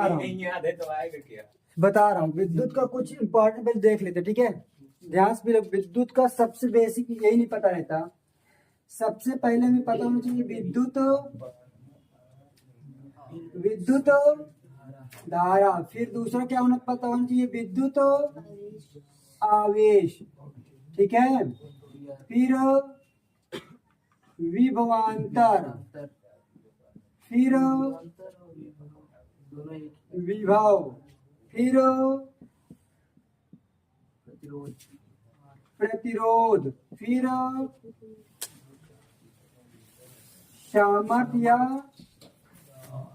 नहीं याद है तो आएगा क्या? बता रहा हूँ, विद्युत का कुछ इंपॉर्टेंट पहले देख लेते, ठीक है। ध्यान से, विद्युत का सबसे बेसिक यही नहीं पता रहता। सबसे पहले हमें पता होना चाहिए विद्युत धारा, फिर दूसरा क्या होना पता होना चाहिए, विद्युत आवेश, ठीक है। फिर विभवांतर, फिर विभव, फिर प्रतिरोध, फिर सामर्थ्य या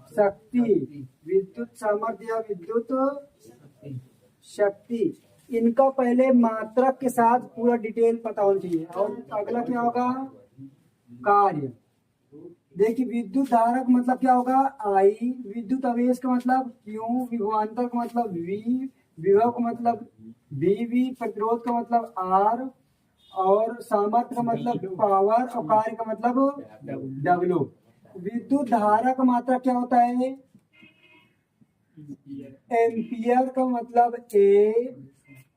शक्ति, विद्युत सामर्थ्य या विद्युत शक्ति। इनका पहले मात्रक के साथ पूरा डिटेल पता होना चाहिए। और अगला क्या होगा, कार्य। देखिए, विद्युत धारा का मतलब क्या होगा, आई, विद्युत आवेश का मतलब क्यू, विभवांतर का मतलब वी, विभव का मतलब वी, प्रतिरोध का मतलब आर, और सामर्थ्य का मतलब पावर, और कार्य का मतलब डब्ल्यू। विद्युत धारा का मात्रा क्या होता है, एम्पियर का मतलब ए।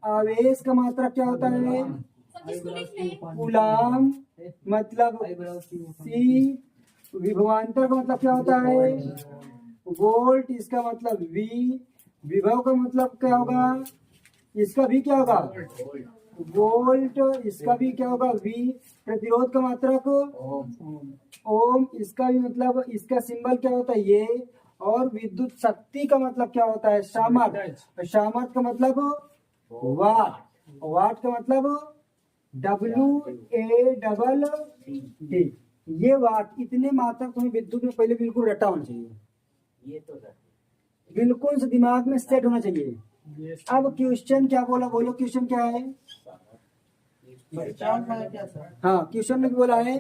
आवेश का मात्रा क्या होता है, कूलाम मतलब सी। विभवांतर का मतलब क्या होता है, वोल्ट, इसका मतलब वी। विभव का मतलब क्या होगा, इसका भी क्या होगा, वोल्ट, इसका भी क्या होगा, वी। प्रतिरोध का मात्रक ओम, इसका भी मतलब, इसका सिंबल क्या होता है, ये। और विद्युत शक्ति का मतलब क्या होता है, सामर्थ्य। सामर्थ्य का मतलब वाट, वाट का मतलब WATT। ये वाट, इतने मात्रक तुम्हें विद्युत में पहले बिल्कुल रटा होना चाहिए, ये तो बिल्कुल से दिमाग में सेट होना चाहिए। अब क्वेश्चन क्या बोला, बोलो क्वेश्चन क्या है। हाँ, क्वेश्चन में बोला है,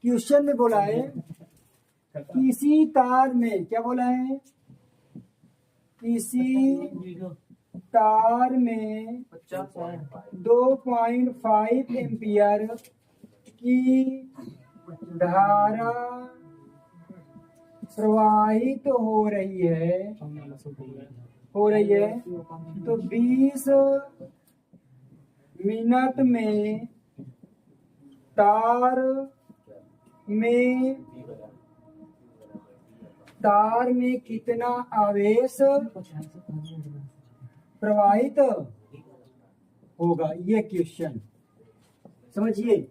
क्वेश्चन में बोला है किसी तार में, क्या बोला है, किसी तार में 2.5 एम्पियर की धारा प्रवाहित हो रही है, तो 20 मिनट में तार में कितना आवेश प्रवाहित होगा। ये क्वेश्चन समझिए।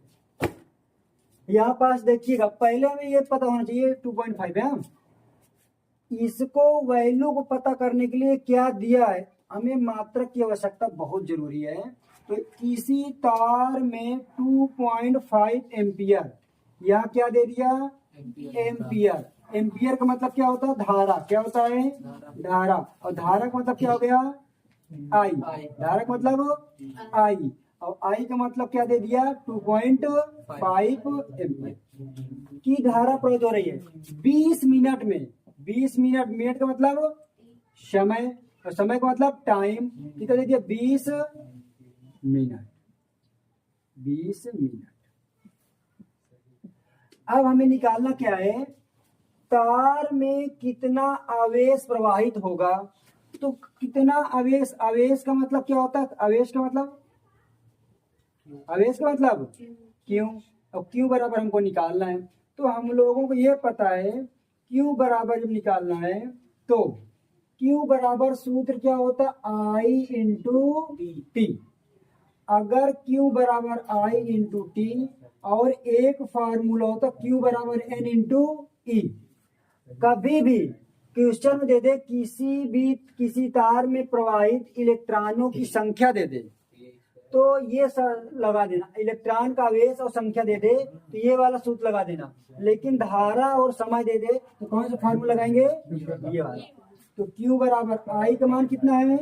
यहाँ पास देखिएगा, पहले हमें ये पता होना चाहिए 2.5 है। इसको वैल्यू को पता करने के लिए क्या दिया है, हमें मात्रक की आवश्यकता बहुत जरूरी है। तो किसी तार में 2.5 एम्पियर, यहाँ क्या दे दिया, एम्पियर। एम्पियर का मतलब क्या होता है, धारा। क्या होता है, धारा। और धारा का मतलब क्या हो गया, आई। धारा का मतलब आई, और आई का मतलब क्या दे दिया, 2.5 एम्पियर की धारा प्रवाहित हो रही है 20 मिनट में। 20 मिनट, मिनट का मतलब समय, और समय का मतलब टाइम। कितना दे दिया, 20 मिनट। 20 मिनट। अब हमें निकालना क्या है, तार में कितना आवेश प्रवाहित होगा। तो कितना आवेश, आवेश का मतलब क्या होता है, आवेश का मतलब क्यों, और क्यों बराबर हमको निकालना है। तो हम लोगों को ये पता है, क्यों बराबर जब निकालना है तो क्यू बराबर सूत्र क्या होता है, आई इंटू टी। अगर क्यू बराबर आई इंटू टी, और एक फार्मूला होता क्यू बराबर एन इंटू ई। कभी भी क्वेश्चन में दे दे किसी तार में प्रवाहित इलेक्ट्रॉनों की संख्या दे दे, तो ये लगा देना, इलेक्ट्रॉन का आवेश और संख्या दे दे तो ये वाला सूत्र लगा देना। लेकिन धारा और समय दे दे तो कौन सा फार्मूला लगाएंगे, ये वाला। तो Q बराबर आई का मान कितना है,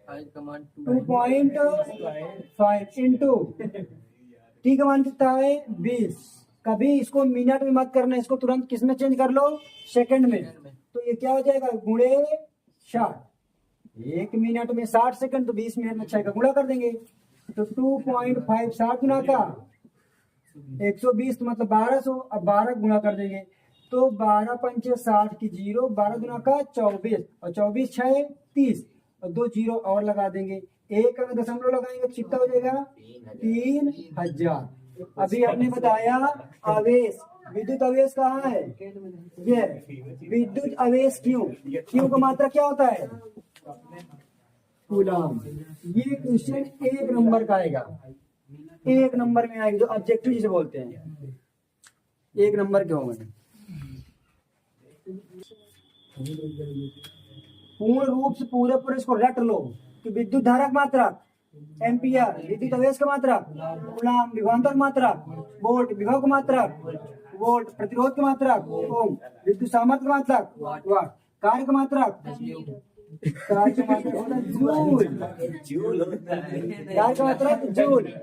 2.5 इंटू टी का मान कितना है 20। कभी इसको मिनट में मत करना, इसको तुरंत किस में चेंज कर लो, सेकंड में। तो ये क्या हो जाएगा, गुणे 60। 1 मिनट में 60 सेकंड, तो 20 मिनट में 6 का गुणा कर देंगे। तो 2.5 गुना का 120 तो मतलब 1200। अब 12 गुणा कर देंगे तो 12 पंचे 60 की 0, 12 दुना का 24 और 24 6 30 और 2 जीरो और लगा देंगे, एक अगर दशमलव लगाएंगे तो कितना हो जाएगा 3000। अभी हमने बताया आवेश, विद्युत आवेश कहाँ है, ये विद्युत आवेश क्यों का मात्रा क्या होता है, कूलम। ये क्वेश्चन 1 नंबर का आएगा, 1 नंबर में आएगा, जो ऑब्जेक्टिव जिसे बोलते हैं 1 नंबर के होंगे। पूर्ण रूप से पूरे इसको रट लो कि विद्युत धारा की मात्रा एम्पियर, विद्युत आवेश का मात्रा कूलम, विभवांतर मात्रा वोल्ट, विभव की मात्रा वोल्ट, प्रतिरोध की मात्रा ओम, विद्युत सामर्थ्य की मात्रा वाट, कार्य की मात्रा जूल, कार्य का मात्रा जूल।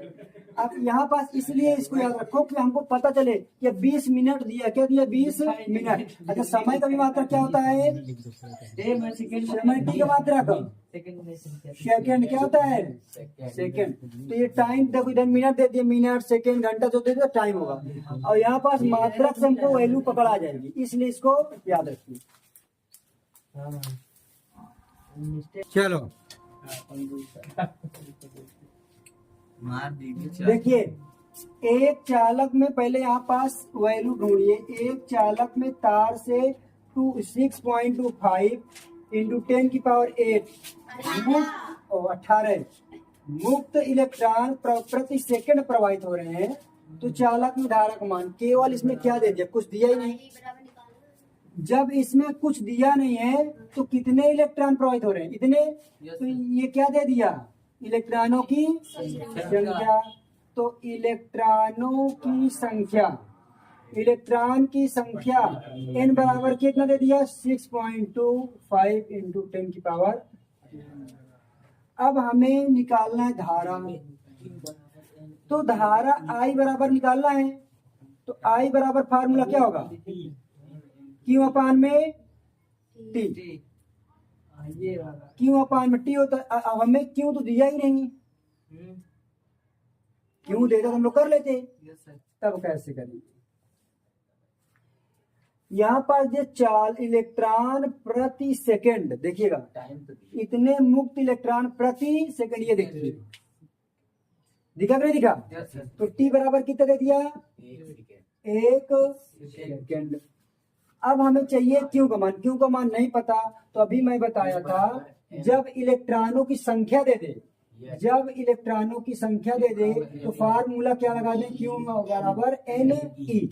अब यहाँ पास इसलिए इसको याद रखो कि हमको पता चले कि 20 मिनट दिया, क्या दिया 20 मिनट। अच्छा समय का भी मात्रा क्या होता है, समय टी का मात्रा का सेकंड क्या होता है सेकंड। तो ये टाइम देखो इधर मिनट दे दिए, मिनट सेकंड घंटा जो दे दिया टाइम होगा, और यहाँ पास मात्रा से हमको वैल्यू पकड़ आ जाएगी, इसलिए इसको याद रखिए। चलो देखिए, एक चालक में पहले यहाँ पास वैल्यू ढूंढिए, एक चालक में तार से 6.25 इंटू 10 की पावर 8 18 मुक्त इलेक्ट्रॉन प्रति सेकंड प्रवाहित हो रहे हैं। तो चालक में धारा का मान केवल इसमें क्या दे दिया, कुछ दिया ही नहीं। जब इसमें कुछ दिया नहीं है तो कितने इलेक्ट्रॉन प्रवाहित हो रहे हैं, इतने। तो ये क्या दे दिया, इलेक्ट्रॉनों की संख्या। तो इलेक्ट्रॉनों की संख्या, इलेक्ट्रॉन की संख्या n बराबर कितना दे दिया 6.25 इंटू 10 की पावर। अब हमें निकालना है धारा, तो धारा I बराबर निकालना है। तो I बराबर फार्मूला क्या होगा, क्यू अपान में टी, क्यों अपान में टी होता है। अब हमें क्यों तो दिया ही नहीं, क्यों देता तो हम लोग कर लेते, तब कैसे करेंगे। यहाँ पर जो 4 इलेक्ट्रॉन प्रति सेकंड, देखिएगा इतने मुक्त इलेक्ट्रॉन प्रति सेकंड, ये देखिए दिखा कि नहीं दिखा। तो टी बराबर कितना दे दिया 1 सेकंड। अब हमें चाहिए क्यू का मान, क्यू का मान नहीं पता, तो अभी मैं बताया था जब इलेक्ट्रॉनों की संख्या दे दे, जब इलेक्ट्रॉनों की संख्या दे दे तो फार्मूला क्या लगा दें, क्यू बराबर एन ई।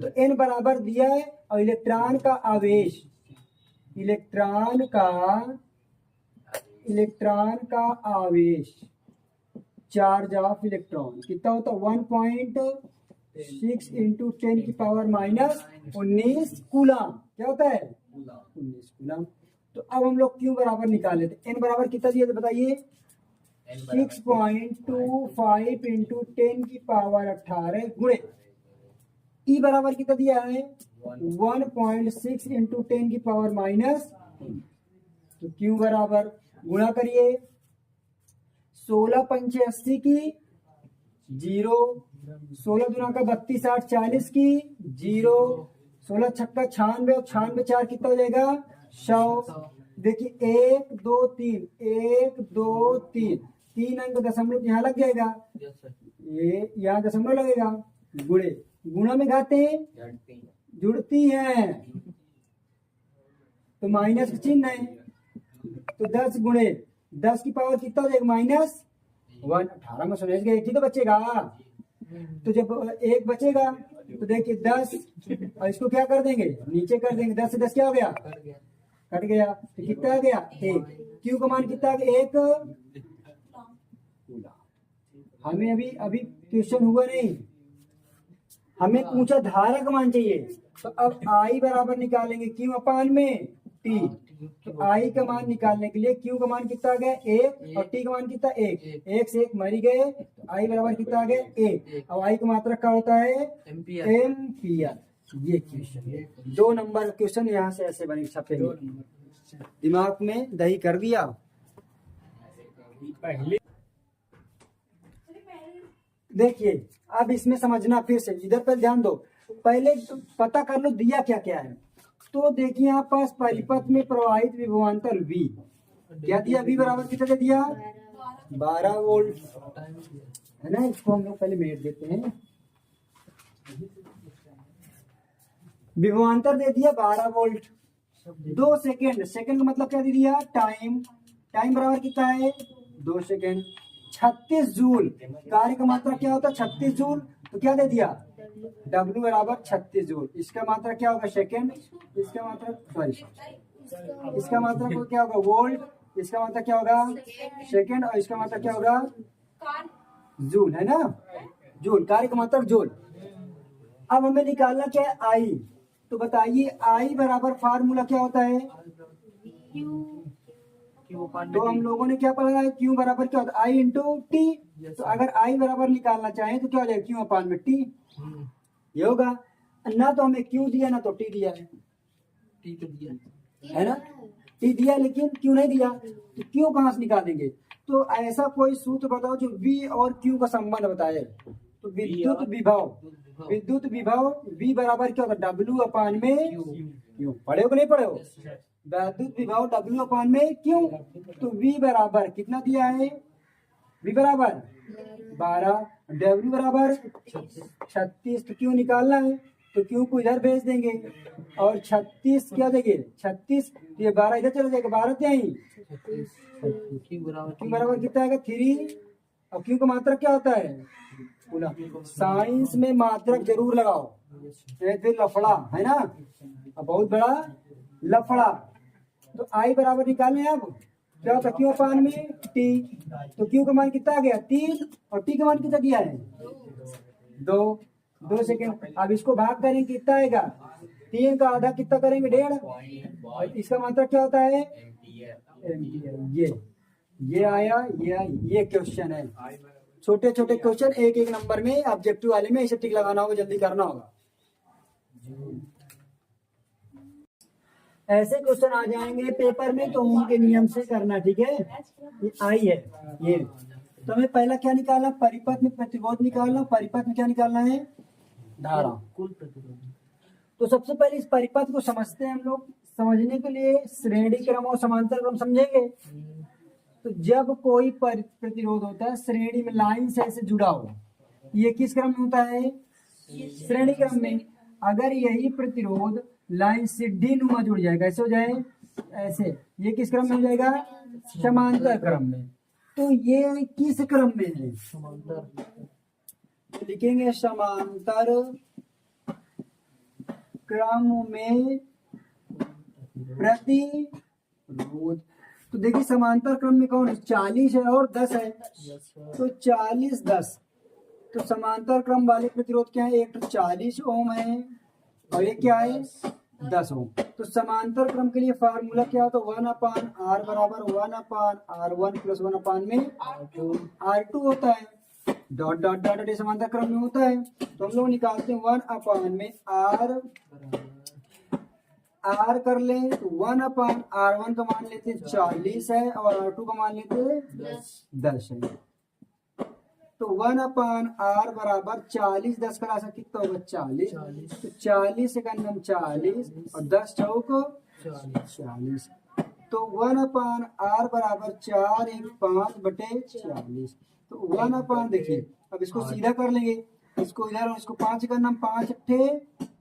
तो एन बराबर दिया है और इलेक्ट्रॉन का आवेश, इलेक्ट्रॉन का आवेश चार्ज ऑफ इलेक्ट्रॉन कितना होता है 1.6 इंटू 10 की पावर माइनस 19 कूलम। क्या होता है 19 कूलम। तो अब हम लोग क्यू बराबर निकाल लेते। एन बराबर कितना दिया बताइए 6.25 इंटू 10 की पावर 18 गुणे ई बराबर कितना दिया है 1.6 इंटू 10 की पावर माइनस। तो क्यू बराबर गुणा करिए 16 पंचे 80 की 0, 16 दुना का 32 8 40 की 0, 16 छक्का 96 और 96 4 कितना हो जाएगा 100। देखिए 1 2 3 1 2 3 3 अंक दशमलव यहाँ लग जाएगा, ये यहाँ दशमलव लगेगा। गुणे गुणा में घाते जुड़ती है तो माइनस का चिन्ह है। तो 10 गुणे 10 की पावर कितना हो जाएगा माइनस 1। 18 में समझ गए, एक ही तो बचेगा। तो जब एक बचेगा तो देखिए 10 और इसको क्या कर देंगे नीचे कर देंगे, 10 से 10 क्या हो गया कट गया। तो कितना आ गया 1। क्यू का मान कितना आ गया 1। हमें अभी क्वेश्चन हुआ नहीं, हमें पूछा धारा का मान चाहिए। तो अब आई बराबर निकालेंगे क्यू अपान में टी। तो आई का मान निकालने के लिए क्यू का मान कितना आ गया 1 और टी का मान कितना 1, 1 से 1 मरी गए। तो आई बराबर कितना आ गया 1। अब आई का मात्रक क्या होता है एम्पियर। ये क्वेश्चन 2 नंबर क्वेश्चन यहाँ से ऐसे बने छपेंगे, दिमाग में दही कर दिया। देखिए अब इसमें समझना फिर से, इधर पर ध्यान दो। पहले तो पता कर लो दिया क्या क्या है। तो देखिए यहाँ पास परिपथ में प्रवाहित विभवांतर V क्या दिया, V बराबर कितना दे दिया 12 वोल्ट है ना। इसको हम लोग पहले मेट देते हैं। विभवांतर दे दिया 12 वोल्ट। 2 सेकेंड, सेकेंड का मतलब क्या दे दिया टाइम, टाइम बराबर कितना है 2 सेकेंड। 36 जूल, कार्य का मात्रा क्या होता है 36 जूल, तो क्या दे दिया W बराबर 36 जूल। इसका मात्रा क्या होगा सेकेंड, इसका मात्रा सॉरी इसका मात्रा को क्या होगा वोल्ट, इसका मात्रा क्या होगा सेकेंड, और इसका मात्रा क्या होगा जूल है ना, जूल, कार्य का मात्रा जूल। अब हमें निकालना क्या है आई, तो बताइए आई बराबर फार्मूला क्या होता है। तो हम लोगों ने क्या पढ़ा है क्यू बराबर क्या होता है आई इंटू टी। तो अगर आई बराबर निकालना चाहें तो क्या हो जाएगा क्यू अपान में टी, ये होगा। ना तो हमें क्यू दिया ना तो टी दिया है, टी तो दिया है ना, टी दिया लेकिन क्यू नहीं दिया, तो क्यू कहाँ से निकालेंगे। तो ऐसा कोई सूत्र बताओ जो V और Q का संबंध बताए। तो विद्युत विभव, विद्युत विभव V बराबर क्या होता है W अपान में Q, पढ़े हो कि नहीं पढ़े हो। विद्युत विभव W अपान में Q, तो V बराबर कितना दिया है, V बराबर 12, W बराबर 36, तो Q निकालना है तो Q को इधर भेज देंगे और 36 क्या देंगे 36, तो ये 12 इधर चला जाएगा, 12 क्या ही क्यू बराबर कितना आएगा 3। और Q का मात्रक क्या होता है बोला, साइंस में मात्रक जरूर लगाओ, फिर लफड़ा है ना, अब बहुत बड़ा लफड़ा। तो आई बराबर निकालने अब क्या होता है क्यू अपान में टी, तो क्यू का मान कितना आ गया 3 और टी का मान कितना दिया है 2 सेकेंड। अब इसको भाग करेंगे कितना आएगा 3 का आधा कितना करेंगे 1.5, और इसका मात्रा क्या होता है एम्पियर। ये आया, ये क्वेश्चन है। छोटे छोटे क्वेश्चन एक एक नंबर में ऑब्जेक्टिव वाले में इसे टिक लगाना होगा, जल्दी करना होगा। ऐसे क्वेश्चन आ जाएंगे पेपर में तो उनके नियम से करना, ठीक है। ये आई है ये, तो हमें पहला क्या निकालना परिपथ में प्रतिरोध निकालना, परिपथ में क्या निकालना है धारा। कुल प्रतिरोध। तो सबसे पहले इस परिपथ को समझते हैं हम लोग। समझने के लिए श्रेणी क्रम और समांतर क्रम समझेंगे। तो जब कोई प्रतिरोध होता है श्रेणी में लाइन से ऐसे जुड़ा हो, ये किस क्रम में होता है श्रेणी क्रम में। अगर यही प्रतिरोध लाइन सीधी नुमा जुड़ जाएगा, ऐसे हो जाए ऐसे, ये किस क्रम में हो जाएगा समांतर क्रम में। तो ये किस क्रम में है तो लिखेंगे समांतर क्रम में प्रतिरोध। तो देखिए समांतर क्रम में कौन है 40 है और 10 है, तो 40 10। तो समांतर क्रम वाले प्रतिरोध क्या है, एक तो 40 ओम है और ये क्या है 10 ओम। तो समांतर क्रम के लिए फार्मूला क्या होता है 1/R बराबर 1/R1 प्लस 1 में R2 होता है। डॉट डॉट डॉट समांतर क्रम में होता है, तो हम लोग निकालते हैं 1 में R कर ले, 1/R1 का मान लेते 40 है और R2 का मान लेते 10 है। तो 1/R बराबर 40 10 का राशि कितना होगा 40, तो 40 से करना 40 और 10 चौक 40। तो 1/R बराबर 4 1 5 बटे 40। तो 1/, देखिए अब इसको सीधा कर लेंगे, इसको इधर और इसको 5 करना 5 अट्ठे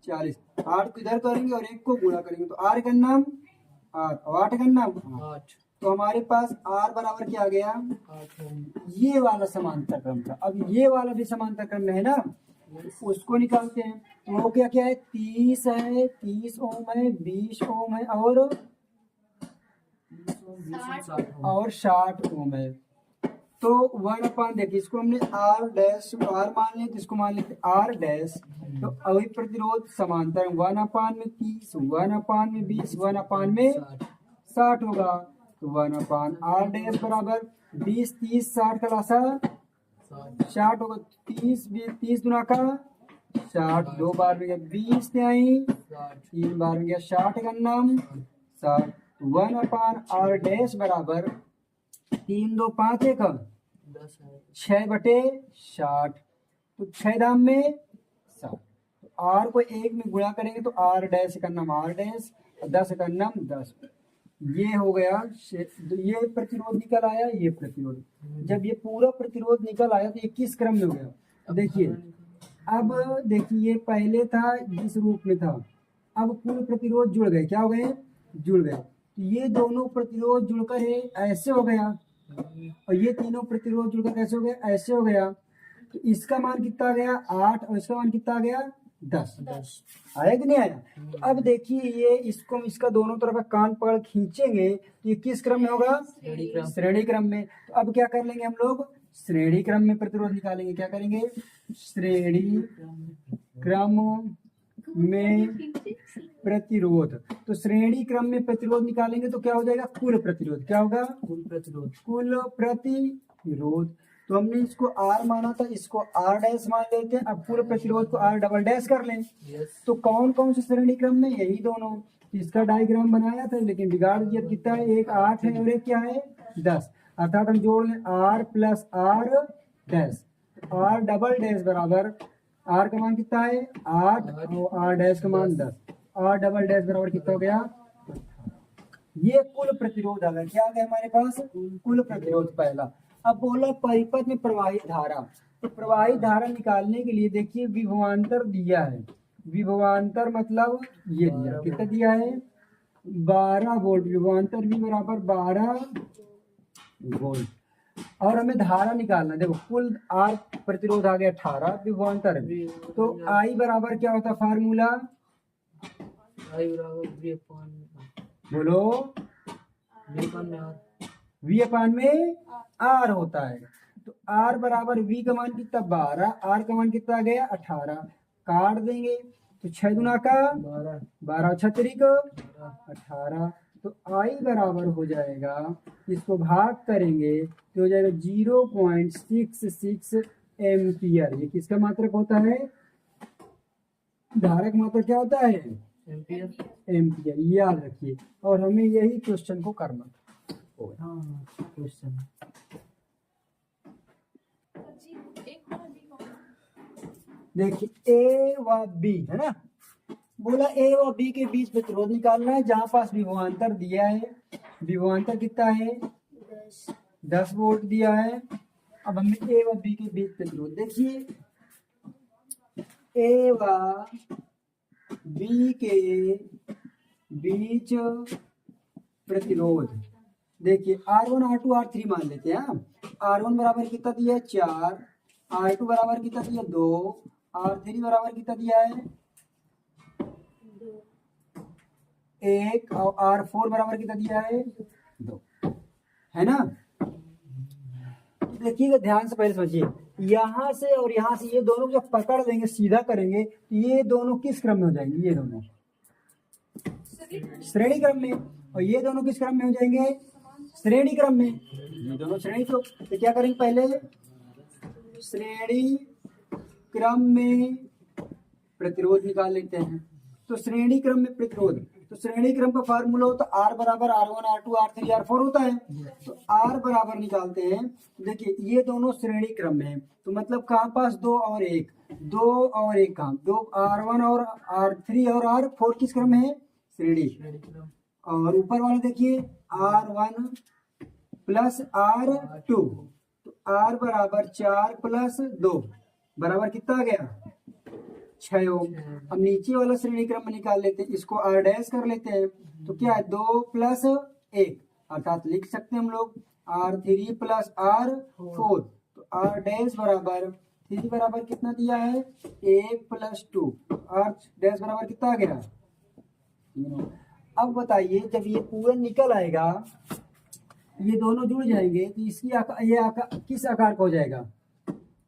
40, 8 को इधर करेंगे और 1 को गुणा करेंगे तो R करना 8 और 8 करना 8। तो हमारे पास R बराबर क्या आ गया 8 ये वाला समांतर क्रम था। अब ये वाला भी समांतर क्रम में है ना, उसको निकालते हैं। तो वो क्या क्या है 30 है, 30 ओम है, 20 ओम है और 60 ओम है। तो 1/, देखिए इसको हमने R डैश R मान लिया, तो इसको मान लेते R डैश। तो अभी प्रतिरोध समांतर 1/, में 30 1/, में 20 1/, में 60 होगा। तो 1/R डैश बराबर 20 30 60 का लासा 60 होगा। 30 दुना का 60, 2 बार में गया 20 आई, 3 बार में गया 60 का नाम 60। 1/R डैश बराबर 3 2 5 1 6 बटे 60, तो 6 दाम में 60। तो आर को 1 में गुणा करेंगे तो आर डैश का नाम आर डैश, 10 का नाम 10। ये हो गया, तो ये प्रतिरोध निकल आया, ये प्रतिरोध। जब ये पूरा प्रतिरोध निकल आया तो ये किस क्रम में हो गया? देखिए, अब देखिए ये पहले था जिस रूप में था, अब कुल प्रतिरोध जुड़ गए, क्या हो गए? जुड़ गए। तो ये दोनों प्रतिरोध जुड़कर ये ऐसे हो गया, और ये तीनों प्रतिरोध जुड़कर कैसे हो गया? ऐसे हो गया। तो इसका मान कितना आ गया? 8, और इसका मान कितना आ गया? 10। आया कि नहीं आया? तो अब देखिए ये इसको, इसका दोनों तरफ का कान पकड़ खींचेंगे तो ये किस क्रम में होगा? श्रेणी क्रम में। तो अब क्या कर लेंगे हम लोग? श्रेणी क्रम में प्रतिरोध निकालेंगे। क्या करेंगे? श्रेणी क्रम में प्रतिरोध। तो श्रेणी क्रम में प्रतिरोध निकालेंगे तो क्या हो जाएगा? कुल प्रतिरोध। क्या होगा? कुल प्रतिरोध। कुल प्रतिरोध। तो हमने इसको R माना था, इसको R डैश मान लेते हैं। अब कुल प्रतिरोध को R डबल डैश कर लें। तो कौन कौन से श्रेणी क्रम में? यही दोनों। तो इसका डायग्राम बनाया था लेकिन बिगाड़ दिया। कितना है? एक 8 है और एक क्या है? 10। अर्थात हम जोड़ लें R plus R dash. R double dash बराबर, R का मान कितना है? 8, और R डैश का मान 10। R डबल डैश बराबर कितना हो गया? ये कुल प्रतिरोध आ गया। क्या आ गया हमारे पास? कुल प्रतिरोध पहला। अब बोला परिपथ में प्रवाहित धारा। तो प्रवाहित धारा निकालने के लिए देखिए विभवांतर दिया है। विभवांतर मतलब ये दिया, कितना दिया है? 12 वोल्ट। विभवांतर भी बराबर 12 वोल्ट। और हमें धारा निकालना। देखो कुल आर प्रतिरोध आ गया 18, विभवांतर है। तो आई बराबर क्या होता है फार्मूला? आई बराबर बोलो। वी अपान में आर होता है। तो आर बराबर वी का मान कितना? 12, आर का मान कितना आ गया? 18। काट देंगे तो 6 गुना का 12, 36 का 18। तो आई बराबर हो जाएगा, इसको भाग करेंगे तो हो जाएगा 0.66 एम्पियर। ये किसका मात्रक होता है? धारा का मात्रक क्या होता है? एम्पियर। याद रखिए। और हमें यही क्वेश्चन को करना था। क्वेश्चन देखिए ए व बी है ना, बोला ए व बी के बीच प्रतिरोध निकालना है जहां पास विभवांतर दिया है। विभवांतर कितना है? 10 वोल्ट दिया है। अब हमें ए व बी के बीच प्रतिरोध देखिए, ए व बी के बीच प्रतिरोध देखिए R1 R2 R3 मान लेते हैं। R1 बराबर कितना दिया है? 4, R2 बराबर कितना दिया? 2, R3 बराबर कितना दिया है? 1, और R4 बराबर कितना दिया है? 2, है ना। देखिएगा ध्यान से, पहले समझिए, यहाँ से और यहाँ से ये दोनों जब पकड़ लेंगे सीधा करेंगे तो ये दोनों किस क्रम में हो जाएंगे? ये दोनों श्रेणी क्रम में। और ये दोनों किस क्रम में हो जाएंगे? श्रेणी क्रम में। ये दोनों श्रेणी क्रम। तो क्या करेंगे? पहले श्रेणी क्रम में प्रतिरोध निकाल लेते हैं। तो श्रेणी क्रम में प्रतिरोध, तो श्रेणी क्रम का फार्मूला होता है R बराबर R1 R2 R3 R4 होता है। तो R बराबर निकालते हैं। देखिए ये दोनों श्रेणी क्रम में है, तो मतलब कहाँ पास? 2 और 1, 2 और 1 कहाँ? 2, R1 और R3 और R4 किस क्रम में है? श्रेणी। और ऊपर वाला देखिए R1 प्लस R2, तो R बराबर 4 प्लस 2 बराबर कितना आ गया? 6 ओम। अब नीचे वाला श्रेणी क्रम में निकाल लेते हैं, इसको R डैश कर लेते हैं। तो क्या है? 2 प्लस 1, अर्थात लिख सकते हैं हम लोग R3 प्लस R4। तो R डैश बराबर 3 बराबर कितना दिया है? 1 प्लस 2। R डैश बराबर कितना आ गया? अब बताइए जब ये पूरा निकल आएगा, ये दोनों जुड़ जाएंगे तो इसकी ये आकार किस आकार का हो जाएगा?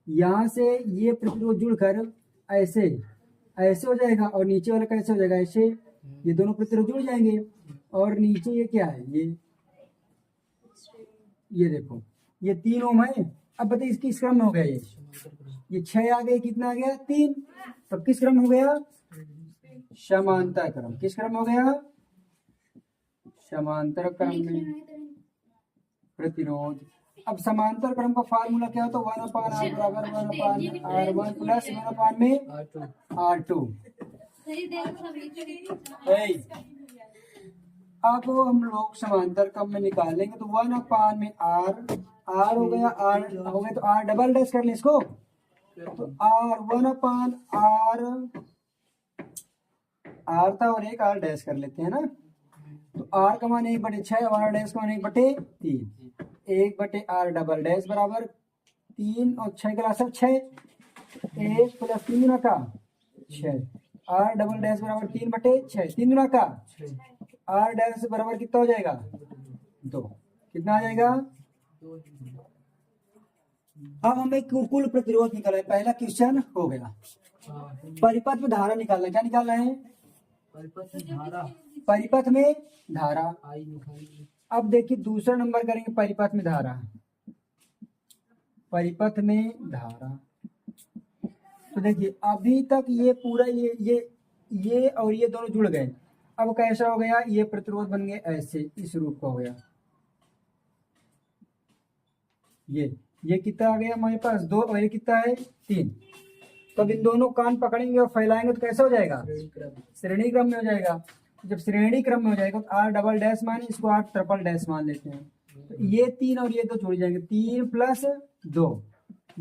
यहाँ से ये प्रतिरोध जुड़कर ऐसे ऐसे हो जाएगा, और नीचे वाला कैसे हो जाएगा? ऐसे। ये दोनों प्रतिरोध जुड़ जाएंगे। और नीचे ये क्या है? ये देखो ये 3 ओम है। अब बताइए इसकी किस क्रम में हो गया? ये 6 आ गए, कितना आ गया? 3। तब किस क्रम हो गया? समांतर क्रम। किस क्रम हो गया? समांतर क्रम में प्रतिरोध अब समांतर क्रम का फार्मूला क्या होता है? 1/r बराबर 1/r1 प्लस 1/में R2 r2। अब हम लोग समांतर क्रम में निकालेंगे तो 1/में r हो गया, r हो गया तो r डबल डैश कर लें इसको, तो r 1/r r था और एक r डैश कर लेते हैं ना, तो r का मान 1/6 और r डैश का मान 1/3, 1/r डबल डैश बराबर 3 और 6 का लसागु 6, 1 प्लस 3 गुना का 6, r डबल डैश बराबर 3/6, 3 गुना का r डैश बराबर कितना हो जाएगा 2, कितना आ जाएगा। अब हमें कुल प्रतिरोध निकालना है, पहला क्वेश्चन हो गया। परिपथ में धारा निकालना है, क्या निकालना है? परिपथ में धारा परिपथ में धारा। I निकालिए। अब देखिए दूसरा नंबर करेंगे परिपथ में धारा, परिपथ में धारा। तो देखिए अभी तक ये पूरा ये और ये दोनों जुड़ गए, अब कैसा हो गया, ये प्रतिरोध बन गए ऐसे, इस रूप का हो गया। ये कितना आ गया हमारे पास 2 और ये कितना है 3। तो अब इन दोनों कान पकड़ेंगे और फैलाएंगे तो कैसा हो जाएगा? श्रेणी क्रम में हो जाएगा। जब श्रेणी क्रम में हो जाएगा तो r डबल डैश मान, इसको r ट्रिपल डैश मान लेते हैं, तो ये 3 और ये 2 जुड़ जाएंगे, 3 प्लस 2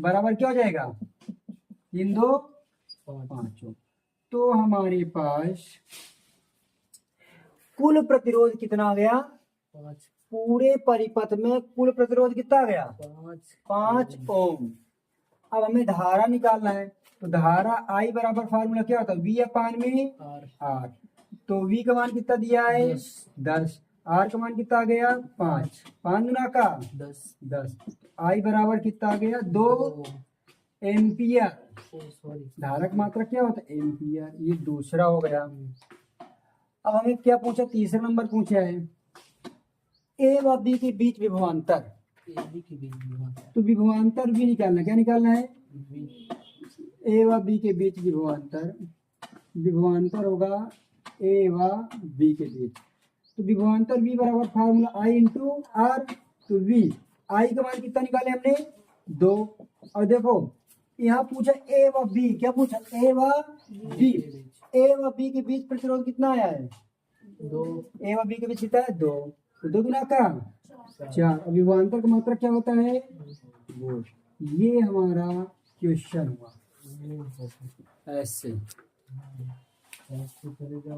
बराबर क्या हो जाएगा 3 2 5। तो हमारे पास कुल प्रतिरोध कितना आ गया? 5 पूरे परिपथ में कुल प्रतिरोध कितना आ गया? 5 ओम। अब हमें धारा निकालना है, तो धारा I बराबर फार्मूला क्या होता है? V/में R। तो V का मान कितना दिया है 10, R का मान कितना आ गया 5, 5 गुना का 10, I बराबर कितना आ गया 2 एम्पियर। सॉरी धारा की मात्रा क्या होता है? एम्पियर। ये दूसरा हो गया। अब हमें क्या पूछा? तीसरा नंबर पूछा है A व B के बीच विभवांतर। AB के बीच में तो विभवांतर भी निकालना, क्या निकालना है? V A व B के बीच विभवांतर, विभवांतर होगा A व B के बीच। तो विभवांतर V बराबर फार्मूला I इंटू R। तो V I का मान कितना निकाले हमने 2, और देखो यहाँ पूछा A व B, क्या पूछा? A व B, A व B के बीच प्रतिरोध कितना आया है 2 A व B के बीच कितना है 2, तो 2 गुना का 4। विभवांतर का मात्रा क्या होता है वोल्ट। ये हमारा क्वेश्चन हुआ ऐसे। करेगा